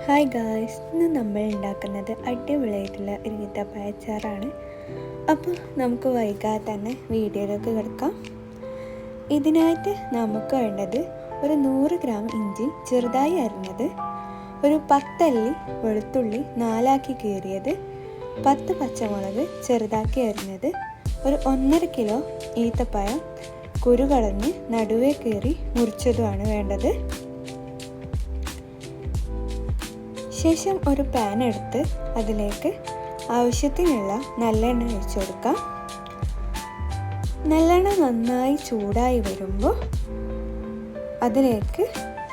Hi guys, ഇന്ന് നമ്മൾ ഉണ്ടാക്കുന്നത് അടിപൊളിയായിട്ടുള്ള ഒരു ഈത്തപ്പഴ അച്ചാറാണ്. അപ്പോൾ നമുക്ക് വൈകാതെ തന്നെ വീഡിയോയിലേക്ക് കിടക്കാം. ഇതിനായിട്ട് നമുക്ക് വേണ്ടത് ഒരു 100 ഗ്രാം ഇഞ്ചി ചെറുതായി അരിഞ്ഞത്, ഒരു 10 അല്ലി വെളുത്തുള്ളി 4 കീറിയത്, 10 പച്ചമുളക് ചെറുതാക്കി അരിഞ്ഞത്, ഒരു 1.5 കിലോ ഈത്തപ്പഴം കുരു കളഞ്ഞ് നടുവേ കീറി മുറിച്ചതുമാണ് വേണ്ടത്. ശേഷം ഒരു പാൻ എടുത്ത് അതിലേക്ക് ആവശ്യത്തിനുള്ള നല്ലെണ്ണ ഒഴിച്ചു കൊടുക്കാം. നല്ലെണ്ണ നന്നായി ചൂടായി വരുമ്പോൾ അതിലേക്ക്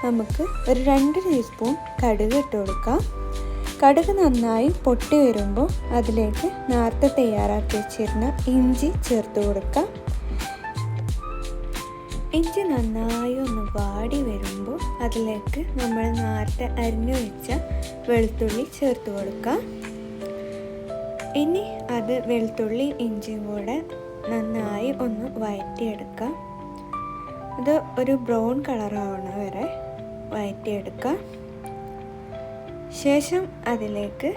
നമുക്ക് ഒരു 2 ടീസ്പൂൺ കടുക് ഇട്ട് കൊടുക്കാം. കടുക് നന്നായി പൊട്ടി വരുമ്പോൾ അതിലേക്ക് നേരത്തെ തയ്യാറാക്കി വെച്ചിരുന്ന ഇഞ്ചി ചേർത്ത് കൊടുക്കാം. ഇഞ്ചി നന്നായി ഒന്ന് വാടി വരുമ്പോൾ അതിലേക്ക് നമ്മൾ നേരത്തെ അരിഞ്ഞു വെച്ച വെളുത്തുള്ളി ചേർത്ത് കൊടുക്കാം. ഇനി അത് വെളുത്തുള്ളി ഇഞ്ചിയും കൂടെ നന്നായി ഒന്ന് വഴറ്റിയെടുക്കാം. അത് ഒരു ബ്രൗൺ കളറാവണ വരെ വഴറ്റിയെടുക്കാം. ശേഷം അതിലേക്ക്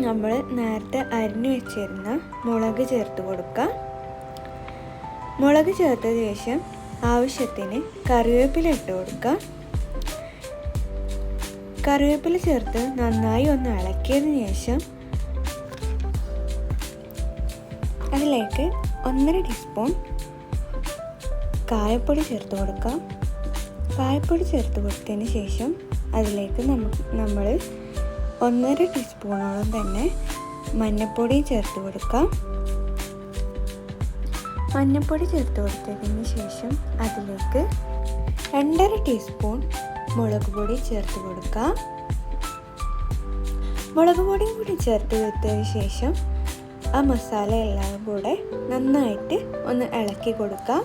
നമ്മൾ നേരത്തെ അരിഞ്ഞു വെച്ചിരുന്ന മുളക് ചേർത്ത് കൊടുക്കാം. മുളക് ചേർത്ത ശേഷം ആവശ്യത്തിന് കറിവേപ്പില ഇട്ട് കൊടുക്കാം. കറിവേപ്പില ചേർത്ത് നന്നായി ഒന്ന് ഇളക്കിയതിന് ശേഷം അതിലേക്ക് 1.5 ടീസ്പൂൺ കായപ്പൊടി ചേർത്ത് കൊടുക്കാം. കായപ്പൊടി ചേർത്ത് കൊടുത്തതിന് ശേഷം അതിലേക്ക് നമ്മൾ 1.5 ടീസ്പൂണോളം തന്നെ മഞ്ഞൾപ്പൊടി ചേർത്ത് കൊടുക്കാം. മഞ്ഞൾപ്പൊടി ചേർത്ത് കൊടുത്തതിന് ശേഷം അതിലേക്ക് 2.5 ടീസ്പൂൺ മുളക് പൊടി ചേർത്ത് കൊടുക്കാം. മുളക് പൊടിയും കൂടി ചേർത്ത് കൊടുത്തതിന് ശേഷം ആ മസാല എല്ലാം കൂടെ നന്നായിട്ട് ഒന്ന് ഇളക്കി കൊടുക്കാം.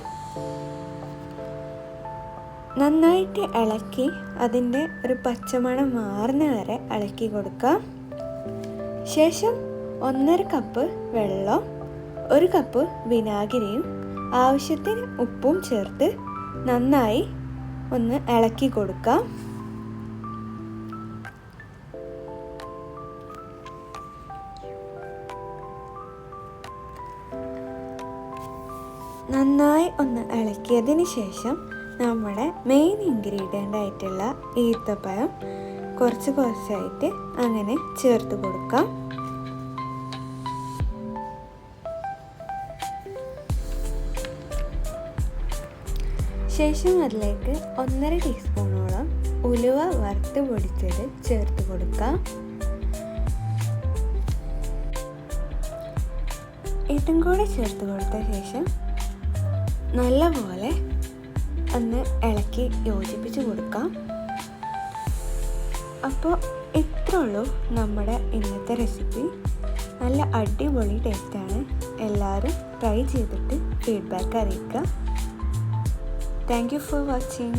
നന്നായിട്ട് ഇളക്കി അതിൻ്റെ ഒരു പച്ചമണം മാറുന്ന വരെ ഇളക്കി കൊടുക്കാം. ശേഷം 1.5 കപ്പ് വെള്ളം, 1 കപ്പ് വിനാഗിരിയും ആവശ്യത്തിന് ഉപ്പും ചേർത്ത് നന്നായി ഒന്ന് ഇളക്കി കൊടുക്കാം. നന്നായി ഒന്ന് ഇളക്കിയതിന് ശേഷം നമ്മുടെ മെയിൻ ഇൻഗ്രീഡിയൻ്റ് ആയിട്ടുള്ള ഈത്തപ്പഴം കുറച്ചായിട്ട് അങ്ങനെ ചേർത്ത് കൊടുക്കാം. ശേഷം അതിലേക്ക് 1.5 ടീസ്പൂണോളം ഉലുവ വറുത്ത് പൊടിച്ചത് ചേർത്ത് കൊടുക്കാം. ഇതും കൂടെ ചേർത്ത് കൊടുത്ത ശേഷം നല്ലപോലെ ഒന്ന് ഇളക്കി യോജിപ്പിച്ച് കൊടുക്കാം. അപ്പോൾ ഇത്രേ ഉള്ളൂ നമ്മുടെ ഇന്നത്തെ റെസിപ്പി. നല്ല അടിപൊളി ടേസ്റ്റാണ്. എല്ലാവരും ട്രൈ ചെയ്തിട്ട് ഫീഡ്ബാക്ക് അറിയിക്കുക. Thank you for watching.